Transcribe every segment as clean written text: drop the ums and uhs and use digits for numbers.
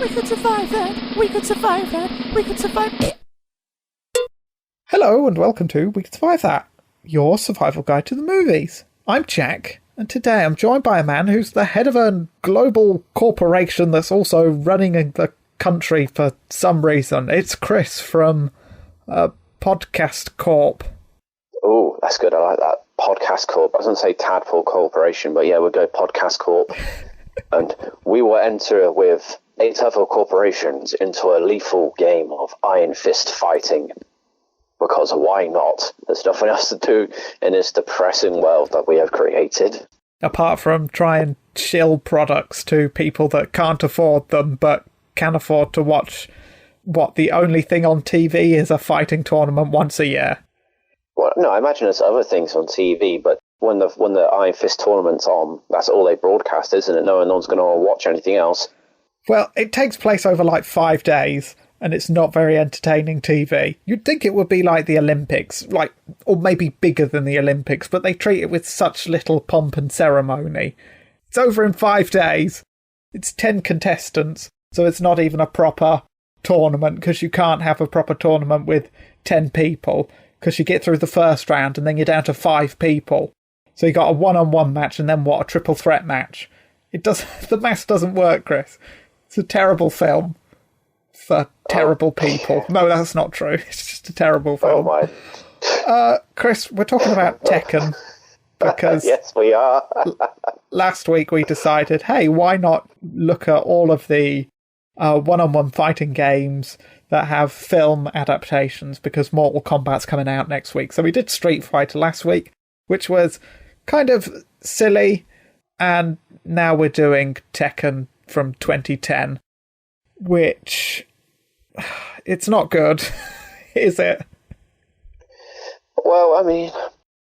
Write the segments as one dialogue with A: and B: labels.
A: We could survive that. We could survive that. We could survive it. Hello and welcome to We Could Survive That, your survival guide to the movies. I'm Jack, and today I'm joined by a man who's the head of a global corporation that's also running the country for some reason. It's Chris from Podcast Corp.
B: Oh, that's good. I like that. Podcast Corp. I was going to say Tadpole Corporation, but yeah, we'll go Podcast Corp. And we will enter with 8 other corporations into a lethal game of Iron Fist fighting. Because why not? There's nothing else to do in this depressing world that we have created.
A: Apart from try and shill products to people that can't afford them, but can afford to watch the only thing on TV is a fighting tournament once a year.
B: Well, no, I imagine there's other things on TV, but when the Iron Fist tournament's on, that's all they broadcast, isn't it? No one's going to watch anything else.
A: Well, it takes place over like 5 days, and it's not very entertaining TV. You'd think it would be like the Olympics, or maybe bigger than the Olympics, but they treat it with such little pomp and ceremony. It's over in 5 days. It's 10 contestants, so it's not even a proper tournament, because you can't have a proper tournament with 10 people, because you get through the first round and then you're down to 5 people. So you got a one-on-one match and then a triple threat match. The maths doesn't work, Chris. It's a terrible film for terrible people. No, that's not true. It's just a terrible film.
B: Oh my.
A: Chris, we're talking about Tekken because
B: yes, we are.
A: last week we decided, hey, why not look at all of the one-on-one fighting games that have film adaptations, because Mortal Kombat's coming out next week. So we did Street Fighter last week, which was kind of silly, and now we're doing Tekken from 2010, which it's not good, is it?
B: Well, I mean,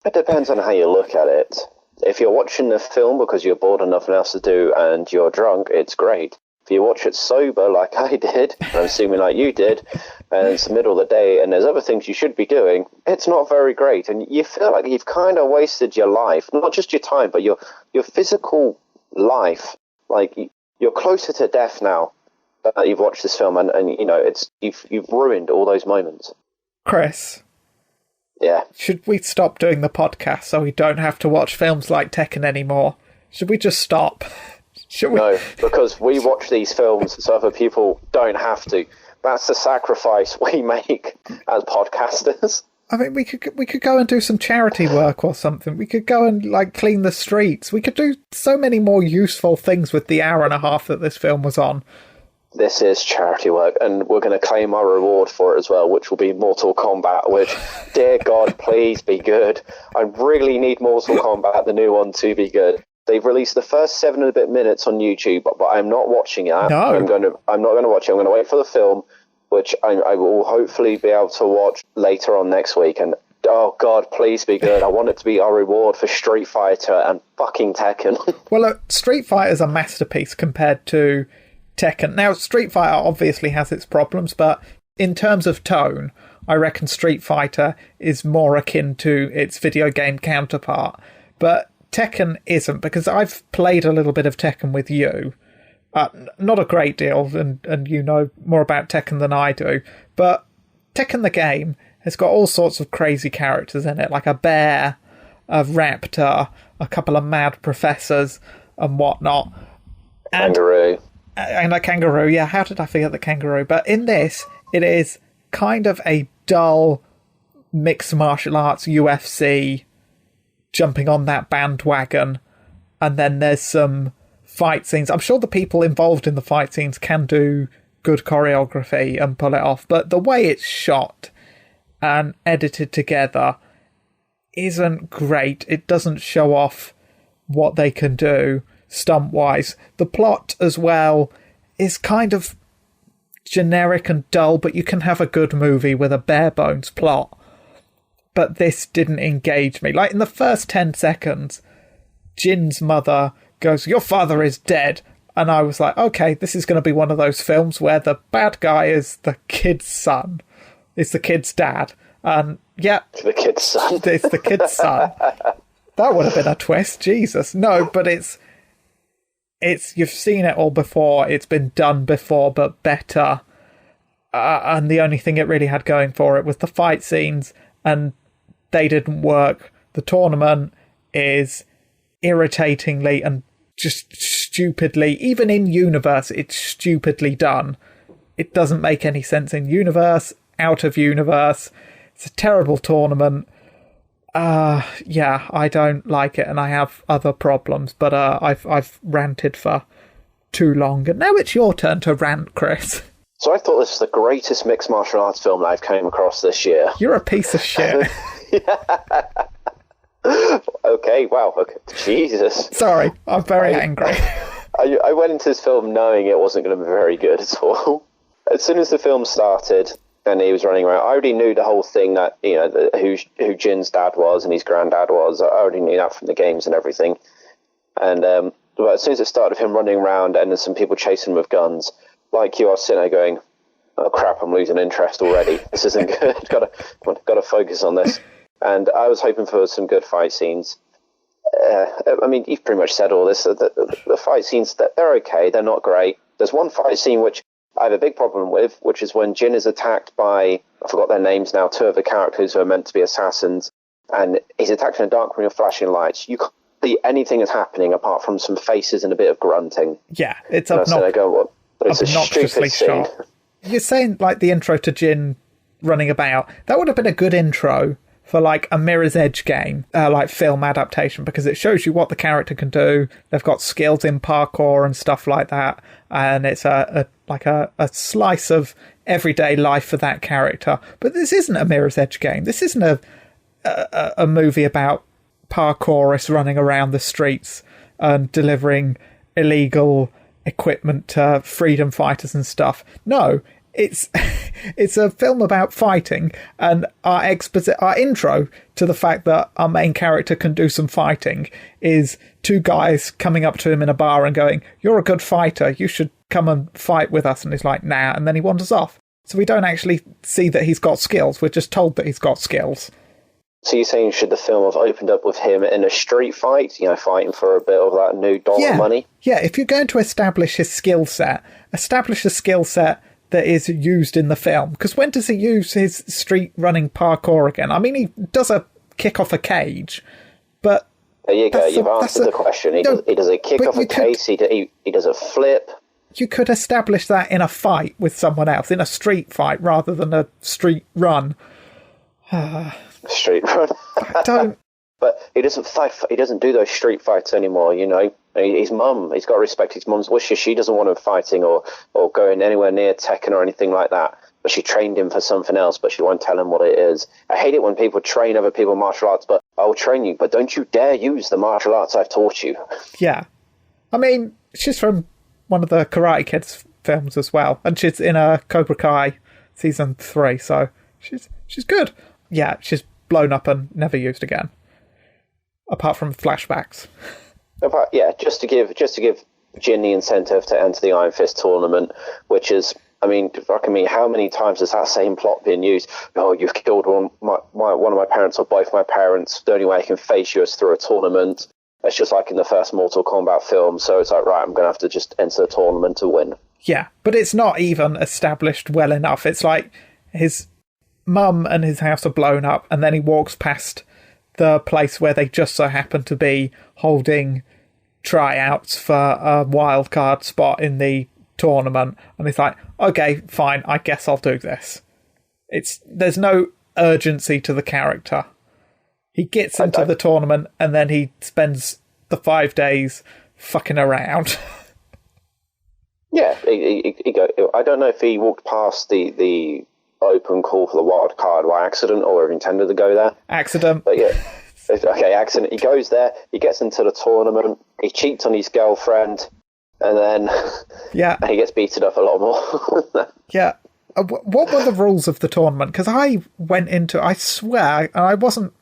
B: it depends on how you look at it. If you're watching the film because you're bored and nothing else to do and you're drunk, it's great. If you watch it sober like I did, I'm assuming like you did, and it's the middle of the day and there's other things you should be doing, it's not very great. And you feel like you've kind of wasted your life, not just your time, but your physical life. Like, you're closer to death now that you've watched this film, and you know, you've ruined all those moments.
A: Chris.
B: Yeah.
A: Should we stop doing the podcast so we don't have to watch films like Tekken anymore? Should we just stop? Should we?
B: No, because we watch these films so other people don't have to. That's the sacrifice we make as podcasters.
A: I mean, we could go and do some charity work or something. We could go and clean the streets. We could do so many more useful things with the hour and a half that this film was on.
B: This is charity work, and we're going to claim our reward for it as well, which will be Mortal Kombat, which, dear God, please be good. I really need Mortal Kombat, the new one, to be good. They've released the first 7 and a bit minutes on YouTube, but I'm not watching it.
A: No.
B: I'm not going to watch it. I'm going to wait for the film, which I will hopefully be able to watch later on next week. And oh God, please be good. I want it to be our reward for Street Fighter and fucking Tekken.
A: Well, look, Street Fighter is a masterpiece compared to Tekken. Now, Street Fighter obviously has its problems, but in terms of tone, I reckon Street Fighter is more akin to its video game counterpart. But Tekken isn't, because I've played a little bit of Tekken with you. Not a great deal, and you know more about Tekken than I do. But Tekken the game has got all sorts of crazy characters in it, like a bear, a raptor, a couple of mad professors, and whatnot.
B: Kangaroo.
A: And a kangaroo, yeah, how did I forget the kangaroo? But in this, it is kind of a dull mixed martial arts UFC jumping on that bandwagon, and then there's some fight scenes. I'm sure the people involved in the fight scenes can do good choreography and pull it off, but the way it's shot and edited together isn't great. It doesn't show off what they can do stunt-wise. The plot as well is kind of generic and dull, but you can have a good movie with a bare bones plot. But this didn't engage me. Like, in the first 10 seconds, Jin's mother goes, "Your father is dead." And I was like, okay, this is going to be one of those films where the bad guy is the kid's son. It's the kid's dad. And yeah.
B: The kid's son.
A: It's the kid's son. That would have been a twist. Jesus. No, but it's you've seen it all before, it's been done before, but better. And the only thing it really had going for it was the fight scenes, and they didn't work. The tournament is irritatingly and just stupidly, even in universe, it's stupidly done. It doesn't make any sense in universe, out of universe. It's a terrible tournament. Yeah, I don't like it, and I have other problems, but I've ranted for too long, and now it's your turn to rant, Chris.
B: So I thought this was the greatest mixed martial arts film that I've came across this year.
A: You're a piece of shit.
B: Okay, wow, okay. Jesus.
A: Sorry, I'm very angry.
B: I went into this film knowing it wasn't going to be very good at all. As soon as the film started and he was running around, I already knew the whole thing that, you know, who Jin's dad was and his granddad was. I already knew that from the games and everything. And but as soon as it started with him running around and there's some people chasing him with guns, like you, I was sitting there going, oh crap, I'm losing interest already. This isn't good. Gotta focus on this. And I was hoping for some good fight scenes. I mean, you've pretty much said all this. The fight scenes, they're okay. They're not great. There's one fight scene which I have a big problem with, which is when Jin is attacked by, I forgot their names now, two of the characters who are meant to be assassins, and he's attacked in a dark room of flashing lights. You can't see anything that's happening apart from some faces and a bit of grunting.
A: Yeah, it's obnoxiously shot. You're saying, like, the intro to Jin running about. That would have been a good intro for like a Mirror's Edge game, like film adaptation, because it shows you what the character can do. They've got skills in parkour and stuff like that, and it's a slice of everyday life for that character. But this isn't a Mirror's Edge game. This isn't a movie about parkourists running around the streets and delivering illegal equipment to freedom fighters and stuff. No, it's a film about fighting, and our intro to the fact that our main character can do some fighting is two guys coming up to him in a bar and going, "You're a good fighter, you should come and fight with us," and he's like, "Nah," and then he wanders off. So we don't actually see that he's got skills, we're just told that he's got skills.
B: So you're saying, should the film have opened up with him in a street fight, you know, fighting for a bit of that new dollar money? Yeah,
A: if you're going to establish his skill set, establish a skill set that is used in the film. Because when does he use his street running parkour again? I mean, he does a kick off a cage, but...
B: There you go, you've answered the question. He does a kick off a cage, he does a flip.
A: You could establish that in a fight with someone else, in a street fight, rather than a street run.
B: Street run.
A: I don't...
B: But he doesn't fight. He doesn't do those street fights anymore. You know, his mum. He's got to respect his mum's wishes. She doesn't want him fighting or going anywhere near Tekken or anything like that. But she trained him for something else. But she won't tell him what it is. I hate it when people train other people in martial arts. But I will train you. But don't you dare use the martial arts I've taught you.
A: Yeah, I mean, she's from one of the Karate Kids films as well, and she's in a Cobra Kai season 3. So she's good. Yeah, she's blown up and never used again. Apart from flashbacks.
B: Yeah, just to give Jin the incentive to enter the Iron Fist tournament, which is, I mean, how many times has that same plot been used? Oh, you've killed one of my parents or both my parents. The only way I can face you is through a tournament. It's just like in the first Mortal Kombat film. So it's like, right, I'm going to have to just enter the tournament to win.
A: Yeah, but it's not even established well enough. It's like his mum and his house are blown up, and then he walks past the place where they just so happen to be holding tryouts for a wild card spot in the tournament, and he's like, okay, fine, I guess I'll do this. There's no urgency to the character. He gets into the tournament and then he spends the 5 days fucking around.
B: Yeah, I don't know if he walked past the open call for the wild card by accident or if he intended to go there.
A: Accident.
B: But yeah, okay, accident. He goes there, he gets into the tournament, he cheats on his girlfriend, and then he gets beaten up a lot more.
A: Yeah. What were the rules of the tournament? Because I swear, and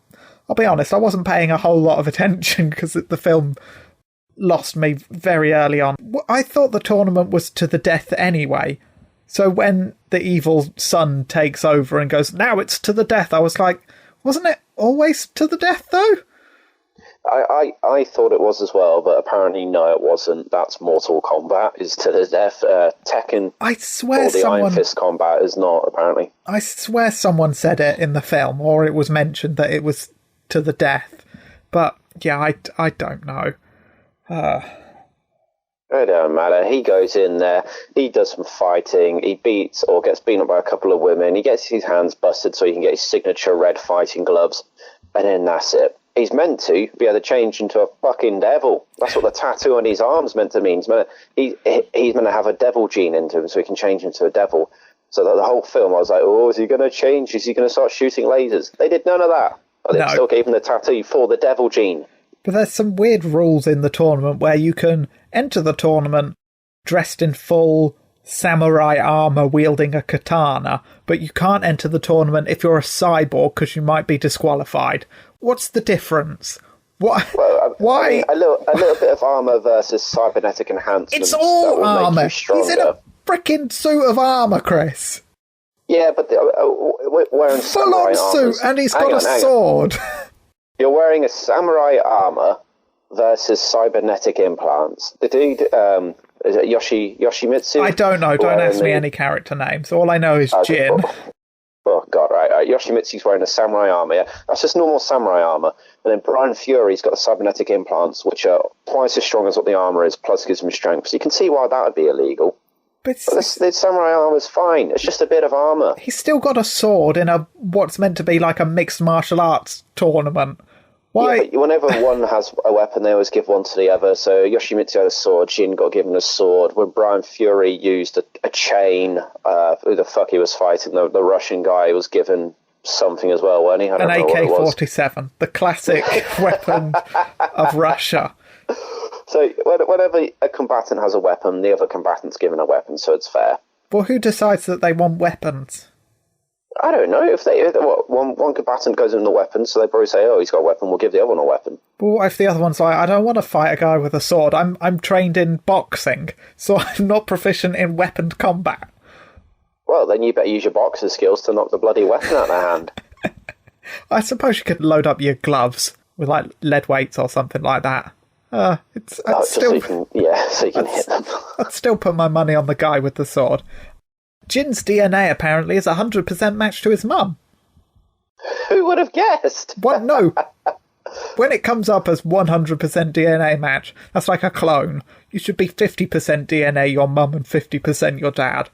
A: I'll be honest, I wasn't paying a whole lot of attention because the film lost me very early on. I thought the tournament was to the death anyway. So when the evil son takes over and goes, now it's to the death, I was like, wasn't it always to the death though?
B: I thought it was as well, but apparently no, it wasn't. That's Mortal Kombat is to the death. Tekken,
A: I swear
B: or the Iron Fist combat is not, apparently.
A: I swear someone said it in the film, or it was mentioned that it was to the death. But yeah, I don't know.
B: It don't matter. He goes in there, he does some fighting, he beats or gets beaten up by a couple of women, he gets his hands busted so he can get his signature red fighting gloves, and then that's it. He's meant to be able to change into a fucking devil. That's what the tattoo on his arm's meant to mean. He's meant to have a devil gene into him so he can change into a devil. So that the whole film, I was like, oh, is he going to change? Is he going to start shooting lasers? They did none of that. But they still gave him the tattoo for the devil gene.
A: But there's some weird rules in the tournament where you can enter the tournament dressed in full samurai armor wielding a katana, but you can't enter the tournament if you're a cyborg because you might be disqualified. What's the difference? Why?
B: I mean, a little bit of armor versus cybernetic enhancements.
A: It's all armor. He's in a freaking suit of armor, Chris.
B: Yeah, but wearing
A: full-on suit, and he's got a sword.
B: You're wearing a samurai armor versus cybernetic implants. The dude, is it Yoshimitsu?
A: I don't know. Don't ask me any character names. All I know is Jin.
B: Oh, God, right. Yoshimitsu's wearing a samurai armor. Yeah. That's just normal samurai armor. And then Brian Fury's got the cybernetic implants, which are twice as strong as what the armor is, plus gives him strength. So you can see why that would be illegal. But the samurai armor's fine. It's just a bit of armor.
A: He's still got a sword in what's meant to be like a mixed martial arts tournament. Why?
B: Yeah, but whenever one has a weapon, they always give one to the other. So Yoshimitsu had a sword, Jin got given a sword. When Brian Fury used a chain, who the fuck he was fighting, the Russian guy was given something as well, wasn't he?
A: An AK-47, the classic weapon of Russia.
B: So whenever a combatant has a weapon, the other combatant's given a weapon, so it's fair.
A: Well, who decides that they want weapons?
B: I don't know. If one combatant goes in the weapon, so they probably say, oh, he's got a weapon, we'll give the other one a weapon.
A: Well, what if the other one's like, I don't want to fight a guy with a sword. I'm trained in boxing, so I'm not proficient in weaponed combat.
B: Well, then you better use your boxer skills to knock the bloody weapon out of their hand.
A: I suppose you could load up your gloves with like lead weights or something like that. So you can hit them. I'd still put my money on the guy with the sword. Jin's DNA apparently is 100% matched to his mum.
B: Who would have guessed?
A: What? No. When it comes up as 100% DNA match, that's like a clone. You should be 50% DNA your mum and 50% your dad.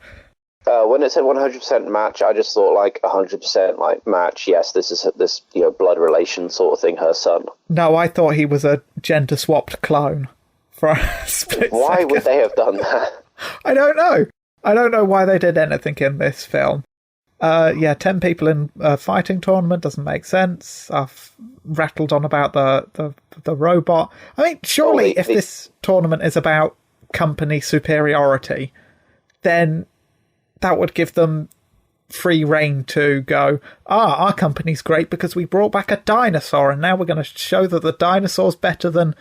B: When it said 100% match, I just thought like 100% like match. Yes, this is this blood relation sort of thing. Her son.
A: No, I thought he was a gender swapped clone. For a split
B: Why
A: second.
B: would they have done that?
A: I don't know. I don't know why they did anything in this film. 10 people in a fighting tournament doesn't make sense. I've rattled on about the robot. I mean, surely if this tournament is about company superiority, then that would give them free reign to go, our company's great because we brought back a dinosaur and now we're going to show that the dinosaur's better than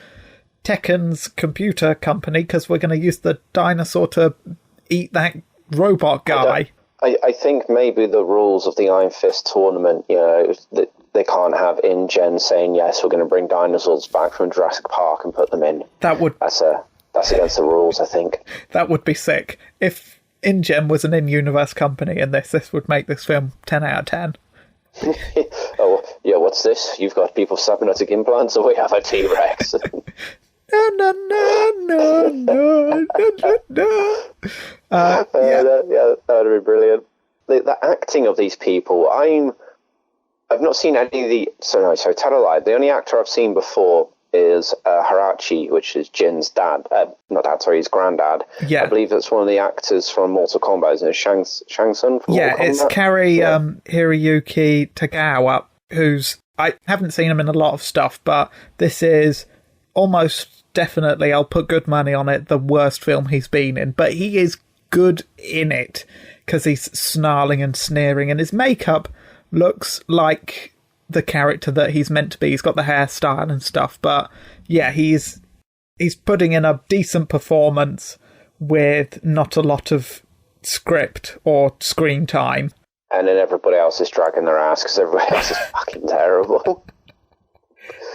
A: Tekken's computer company because we're going to use the dinosaur to eat that robot guy.
B: I think maybe the rules of the Iron Fist tournament, they can't have InGen saying, yes, we're going to bring dinosaurs back from Jurassic Park and put them in. That's against the rules, I think. That
A: would be sick. If InGen was an in-universe company in this would make this film 10 out of 10.
B: Oh, yeah, what's this? You've got people cybernetic implants, or we have a T-Rex?
A: No.
B: That would be brilliant. The acting of these people, I've not seen any of the... tell a lie. The only actor I've seen before is Hirachi, which is Jin's dad. His granddad. Yeah. I believe that's one of the actors from Mortal Kombat, isn't it? Shang Tsung from Mortal Kombat?
A: It's Kari Hiroyuki Tagawa, who's... I haven't seen him in a lot of stuff, but this is almost definitely, I'll put good money on it, the worst film he's been in. But he is good in it, because he's snarling and sneering, and his makeup looks like the character that he's meant to be. He's got the hairstyle and stuff, but yeah, he's putting in a decent performance with not a lot of script or screen time.
B: And then everybody else is dragging their ass because everybody else is fucking terrible.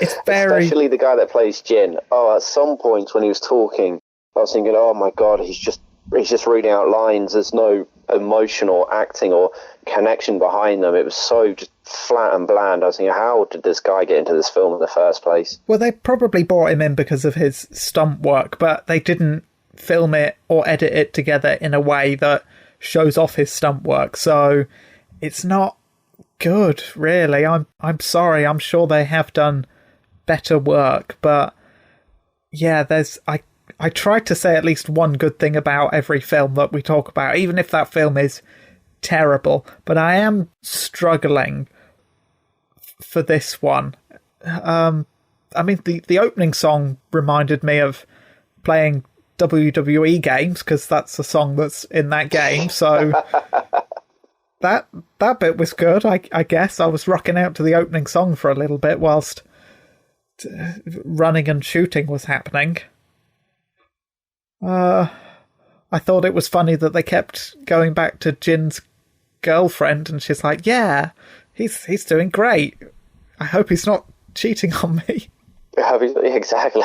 A: It's very...
B: Especially the guy that plays Jin. Oh, at some point when he was talking, I was thinking, oh my god, he's just reading out lines. There's no emotional acting or connection behind them. It was so just flat and bland. I was thinking, how did this guy get into this film in the first place?
A: Well, they probably brought him in because of his stunt work, but they didn't film it or edit it together in a way that shows off his stunt work. So it's not good, really. I'm sorry. I'm sure they have done better work, but yeah, I tried to say at least one good thing about every film that we talk about, even if that film is terrible. But I am struggling for this one. I mean, the opening song reminded me of playing WWE games, because that's the song that's in that game. So that bit was good, I guess. I was rocking out to the opening song for a little bit whilst running and shooting was happening. I thought it was funny that they kept going back to Jin's girlfriend, and she's like, yeah, he's doing great. I hope he's not cheating on me.
B: Exactly.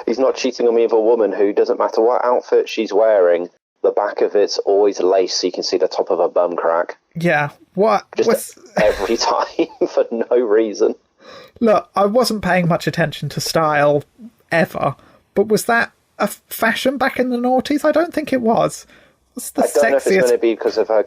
B: He's not cheating on me with a woman who, doesn't matter what outfit she's wearing, the back of it's always lace so you can see the top of her bum crack.
A: Yeah, what?
B: Just every time for no reason.
A: Look, I wasn't paying much attention to style ever, but was that a fashion back in the noughties? I don't think it was. What's the
B: I don't know if it's going to be because of her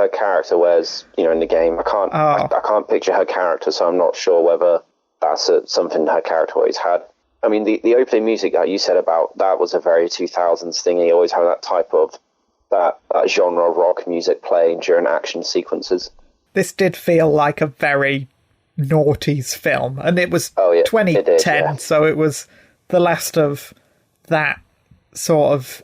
B: character, whereas, in the game, I can't picture her character, so I'm not sure whether that's something her character always had. I mean, the opening music that you said about, that was a very 2000s thing. You always have that type of, that genre rock music playing during action sequences.
A: This did feel like a very noughties film, and it was 2010, it did, yeah. So it was the last of that sort of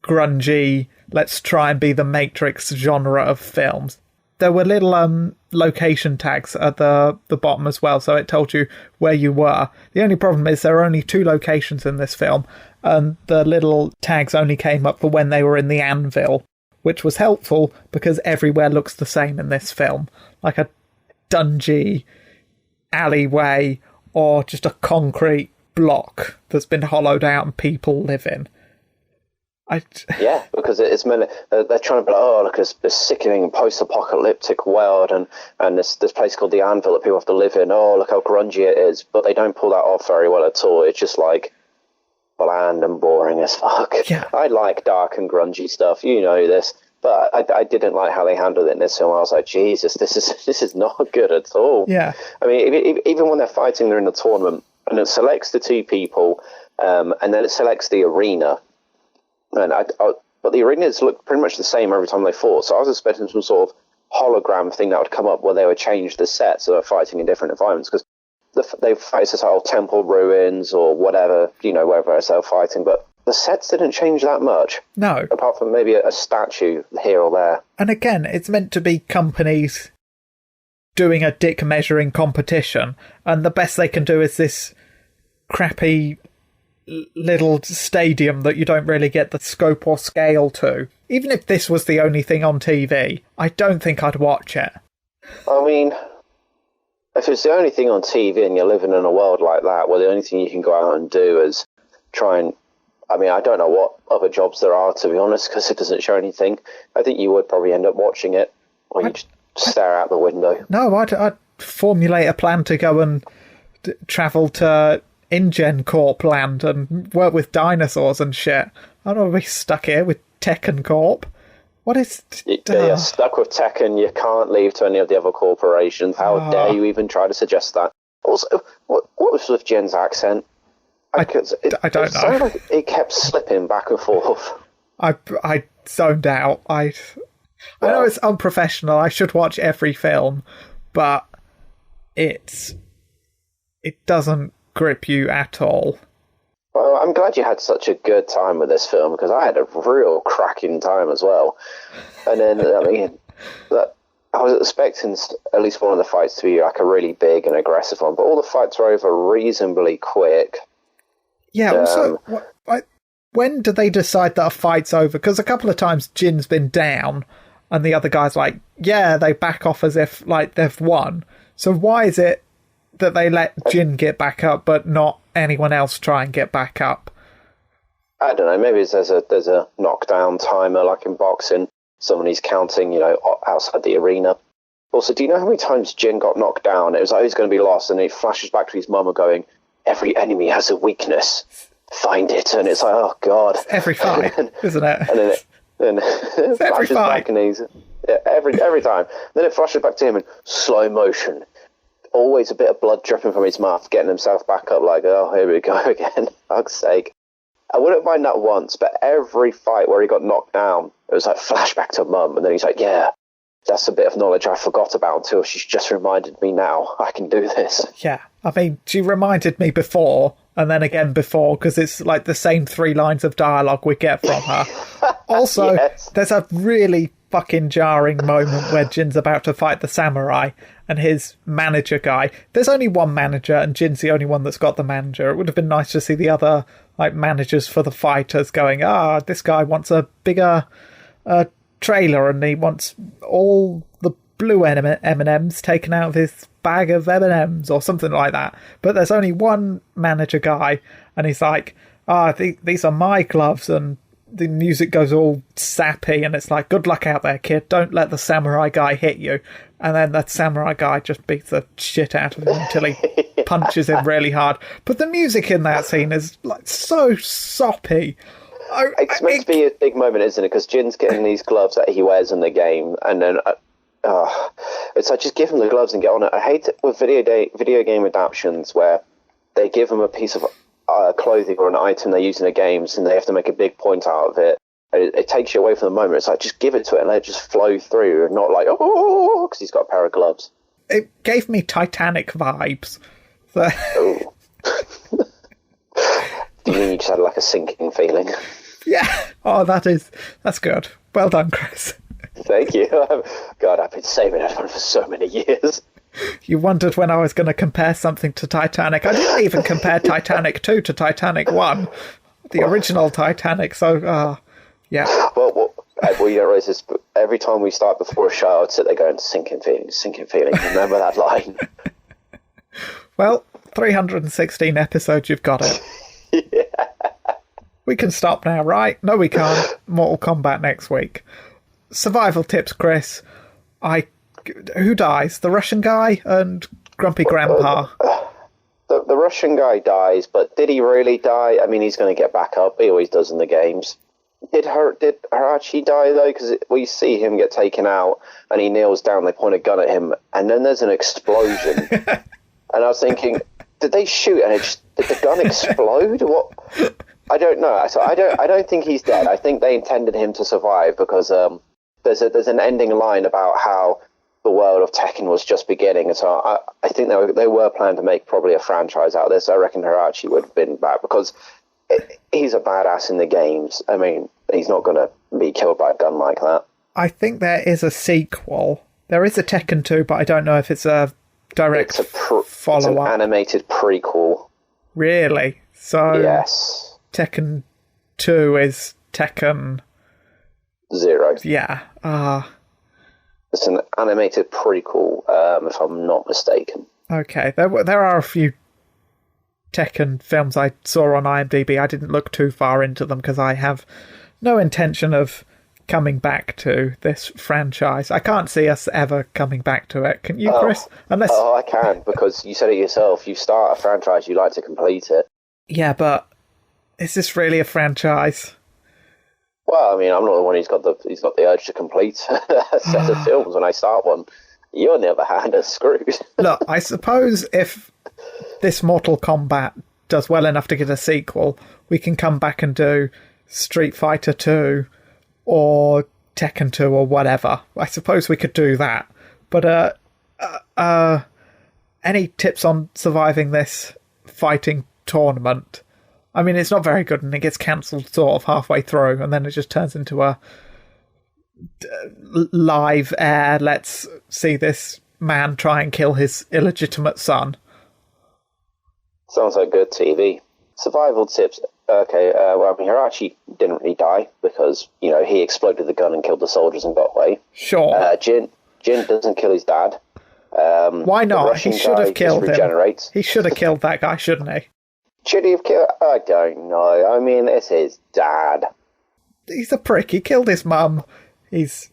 A: grungy, let's try and be the Matrix genre of films. There were little location tags at the bottom as well, so it told you where you were. The only problem is there are only 2 locations in this film, and the little tags only came up for when they were in the anvil, which was helpful because everywhere looks the same in this film, like a dungy alleyway or just a concrete block that's been hollowed out and people live in.
B: Yeah, because it's meant they're trying to be like, look, this sickening post-apocalyptic world, and this place called the Anvil that people have to live in. Oh, look how grungy it is, but they don't pull that off very well at all. It's just like bland and boring as fuck.
A: Yeah.
B: I like dark and grungy stuff, you know this, but I didn't like how they handled it in this film. I was like, Jesus, this is not good at all.
A: Yeah.
B: I mean, even when they're fighting, they're in the tournament, and it selects the 2 people, and then it selects the arena. And but the arenas look pretty much the same every time they fought, so I was expecting some sort of hologram thing that would come up where they would change the set so they're fighting in different environments, because they fight this whole temple ruins or whatever, wherever else they're fighting, but the sets didn't change that much.
A: No.
B: Apart from maybe a statue here or there.
A: And again, it's meant to be companies doing a dick measuring competition, and the best they can do is this crappy little stadium that you don't really get the scope or scale to. Even if this was the only thing on TV, I don't think I'd watch it.
B: I mean, if it's the only thing on TV and you're living in a world like that, where the only thing you can go out and do is try and... I mean, I don't know what other jobs there are, to be honest, because it doesn't show anything. I think you would probably end up watching it, or you just stare out the window.
A: No, I'd formulate a plan to go and travel to InGen Corp land and work with dinosaurs and shit. I don't want to be stuck here with Tekken Corp. What is...
B: You're stuck with Tekken. You can't leave to any of the other corporations. How dare you even try to suggest that? Also, what was with Jen's accent?
A: I don't know. It
B: sounded like it kept slipping back and forth.
A: I zoned out. I know it's unprofessional. I should watch every film, but it doesn't grip you at all.
B: Well, I'm glad you had such a good time with this film, because I had a real cracking time as well. And then, I mean, I was expecting at least one of the fights to be like a really big and aggressive one, but all the fights were over reasonably quick.
A: Yeah, also, when do they decide that a fight's over? Because a couple of times Jin's been down, and the other guy's like, yeah, they back off as if, like, they've won. So why is it that they let Jin get back up, but not anyone else try and get back up?
B: I don't know. Maybe there's a knockdown timer like in boxing. Someone he's counting, outside the arena. Also, do you know how many times Jin got knocked down? It was like he's going to be lost, and he flashes back to his mama going, "Every enemy has a weakness. Find it." And it's like, oh god.
A: It's every fight, isn't it?
B: And then it flashes back, and he's every time. Then it flashes back to him in slow motion. Always a bit of blood dripping from his mouth, getting himself back up. Like, oh, here we go again. Fuck's sake. I wouldn't mind that once, but every fight where he got knocked down, it was like flashback to mum, and then he's like, yeah, that's a bit of knowledge I forgot about until she's just reminded me now. I can do this.
A: Yeah, I mean, she reminded me before, and then again before, because it's like the same 3 lines of dialogue we get from her. Also, yes. There's a really fucking jarring moment where Jin's about to fight the samurai, and his manager guy. There's only one manager, and Jin's the only one that's got the manager. It would have been nice to see the other managers for the fighters going, this guy wants a bigger trailer, and he wants all the blue M&Ms taken out of his bag of M&Ms or something like that. But there's only one manager guy, and he's like, these are my gloves, and the music goes all sappy, and it's like, good luck out there, kid. Don't let the samurai guy hit you. And then that samurai guy just beats the shit out of him until he punches him really hard. But the music in that scene is like so soppy.
B: It's meant to be a big moment, isn't it? Because Jin's getting these gloves that he wears in the game, and then it's like, just give him the gloves and get on it. I hate it with video game adaptions where they give him a piece of clothing or an item they use in the games, and they have to make a big point out of it. It takes you away from the moment. It's like, just give it to it and let it just flow through, and not like, because he's got a pair of gloves.
A: It gave me Titanic vibes. So...
B: Oh. Do you mean you just had like a sinking feeling?
A: Yeah. Oh, that's good. Well done, Chris.
B: Thank you. God, I've been saving that one for so many years.
A: You wondered when I was going to compare something to Titanic. I didn't even compare Titanic 2 to Titanic 1, the original Titanic. So, yeah.
B: Well, you don't realise this, but every time we start before a show, I'd sit there going, sinking feeling. Remember that line?
A: Well, 316 episodes, you've got it.
B: Yeah.
A: We can stop now, right? No, we can't. Mortal Kombat next week. Survival tips, Chris. Who dies? The Russian guy and Grumpy Grandpa?
B: The Russian guy dies, but did he really die? I mean, he's going to get back up. He always does in the games. Did Harachi die, though? Because we see him get taken out, and he kneels down, they point a gun at him, and then there's an explosion. And I was thinking, did they shoot, and did the gun explode? What? I don't know. So I don't think he's dead. I think they intended him to survive, because there's an ending line about how the world of Tekken was just beginning, and so I think they were planning to make probably a franchise out of this. I reckon Harachi would have been back, because he's a badass in the games. I mean, he's not going to be killed by a gun like that.
A: I think there is a sequel. There is a Tekken 2, but I don't know if it's a direct follow-up.
B: It's an animated prequel.
A: Really? So
B: yes.
A: Tekken 2 is Tekken
B: 0.
A: Yeah.
B: It's an animated prequel, if I'm not mistaken.
A: Okay. There are a few Tekken films I saw on IMDb. I didn't look too far into them because I have no intention of coming back to this franchise. I can't see us ever coming back to it. Can you, Chris?
B: I can, because you said it yourself. You start a franchise, you like to complete it.
A: Yeah, but is this really a franchise?
B: Well, I mean, I'm not the one who's got the urge to complete a set of films when I start one. You, on the other hand, are screwed.
A: Look, I suppose if this Mortal Kombat does well enough to get a sequel, we can come back and do Street Fighter 2 or Tekken 2 or whatever. I suppose we could do that. But any tips on surviving this fighting tournament? I mean, it's not very good, and it gets cancelled sort of halfway through, and then it just turns into a live air, let's see this man try and kill his illegitimate son.
B: Sounds like good TV. Survival tips. Okay, well, I mean, Hirachi didn't really die because, he exploded the gun and killed the soldiers and got away.
A: Sure.
B: Jin doesn't kill his dad.
A: Why not? He should have killed him.
B: Regenerates.
A: He should have killed that guy, shouldn't he?
B: Should he have killed? I don't know. I mean, it's his dad.
A: He's a prick. He killed his mum. He's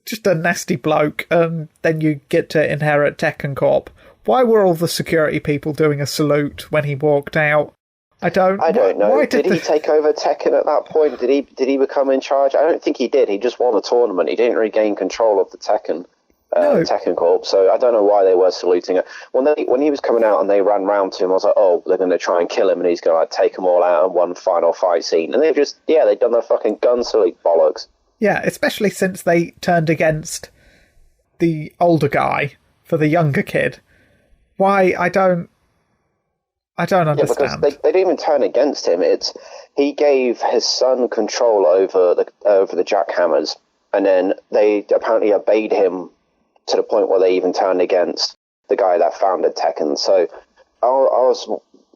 A: just a nasty bloke, and then you get to inherit Tekken Corp. Why were all the security people doing a salute when he walked out? I don't know.
B: Why did he take over Tekken at that point? Did he become in charge? I don't think he did. He just won the tournament. He didn't regain control of the Tekken Corp. So I don't know why they were saluting it. When he was coming out and they ran round to him, I was like, oh, they're going to try and kill him, and he's going to like take them all out in one final fight scene. And they've done their fucking gun salute bollocks. Yeah,
A: especially since they turned against the older guy for the younger kid. Why? I don't understand.
B: Yeah, because they didn't even turn against him. He gave his son control over the jackhammers, and then they apparently obeyed him to the point where they even turned against the guy that founded Tekken. So I was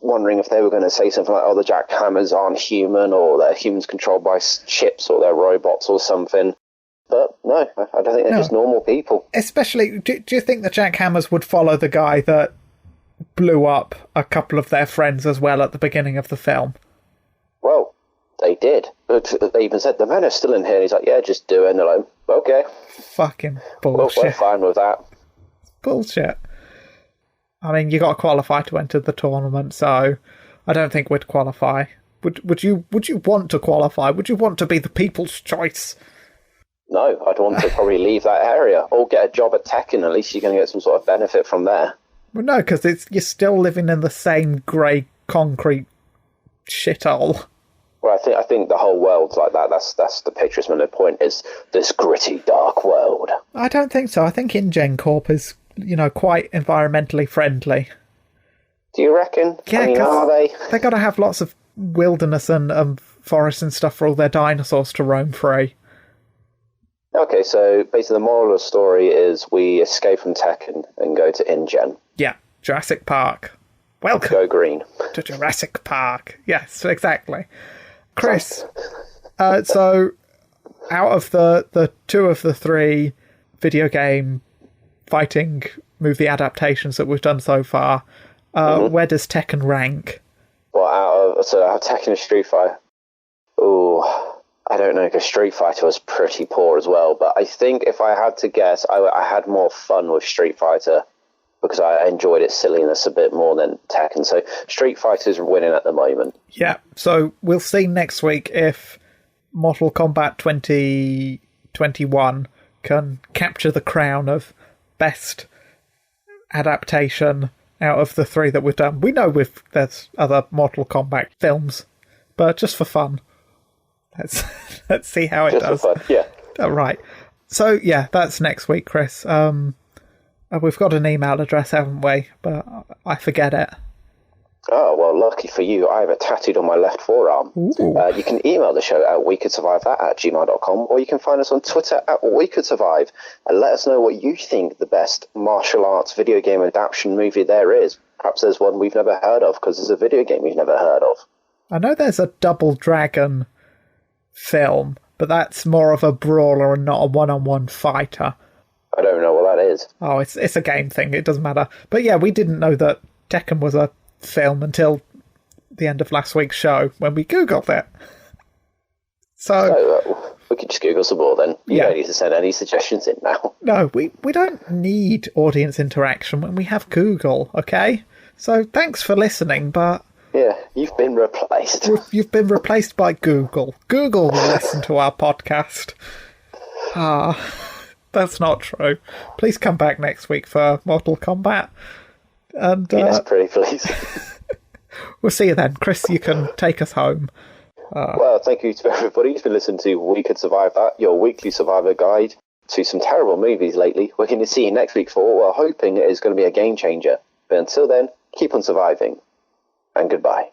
B: wondering if they were going to say something like, oh, the jackhammers aren't human, or they're humans controlled by chips, or they're robots or something. But no, I don't think they're just normal people.
A: Especially, do you think the jackhammers would follow the guy that blew up a couple of their friends as well at the beginning of the film?
B: Well, they did. They even said, the men are still in here. And he's like, yeah, just do it. And they're like, okay.
A: Fucking bullshit.
B: Well, we're fine with that.
A: Bullshit. I mean, you got to qualify to enter the tournament, so I don't think we'd qualify. Would you want to qualify? Would you want to be the people's choice?
B: No, I'd want to probably leave that area or get a job at Tekken. At least you're going to get some sort of benefit from there.
A: Well, no, because you're still living in the same grey concrete shithole.
B: Well, I think the whole world's like that. That's the picture. The point is this gritty, dark world.
A: I don't think so. I think InGen Corp is, quite environmentally friendly.
B: Do you reckon?
A: Yeah,
B: are they?
A: They got to have lots of wilderness and forests and stuff for all their dinosaurs to roam free.
B: Okay, so basically the moral of the story is we escape from Tekken and go to InGen.
A: Yeah, Jurassic Park. Welcome.
B: Go green.
A: To Jurassic Park. Yes, exactly. Chris, so out of the two of the three video game fighting movie adaptations that we've done so far, where does Tekken rank?
B: Well, out of Tekken and Street Fighter? Ooh, I don't know, because Street Fighter was pretty poor as well, but I think if I had to guess, I had more fun with Street Fighter because I enjoyed its silliness a bit more than Tekken. So Street Fighter's winning at the moment.
A: Yeah, so we'll see next week if Mortal Kombat 2021 can capture the crown of best adaptation out of the three that we've done. We know there's other Mortal Kombat films, but just for fun. Let's see how it does.
B: For fun, yeah.
A: All right. So, yeah, that's next week, Chris. We've got an email address, haven't we? But I forget it.
B: Oh, well, lucky for you, I have it tattooed on my left forearm. You can email the show at wecouldsurvivethat@gmail.com, or you can find us on Twitter at wecouldsurvive, and let us know what you think the best martial arts video game adaptation movie there is. Perhaps there's one we've never heard of, because there's a video game we've never heard of.
A: I know there's a Double Dragon film, but that's more of a brawler and not a one-on-one fighter.
B: I don't know what that is.
A: Oh, it's a game thing. It doesn't matter. But yeah, we didn't know that Tekken was a film until the end of last week's show when we Googled it. So
B: we could just Google some more then. You don't need to send any suggestions in now.
A: No, we don't need audience interaction when we have Google, okay? So thanks for listening, but...
B: Yeah, you've been replaced.
A: You've been replaced by Google. Google will listen to our podcast. That's not true. Please come back next week for Mortal Kombat. And
B: yes, pretty please.
A: We'll see you then. Chris, you can take us home.
B: Well, thank you to everybody who's been listening to We Could Survive That, your weekly survivor guide to some terrible movies lately. We're going to see you next week for what we're hoping is going to be a game changer. But until then, keep on surviving. And goodbye.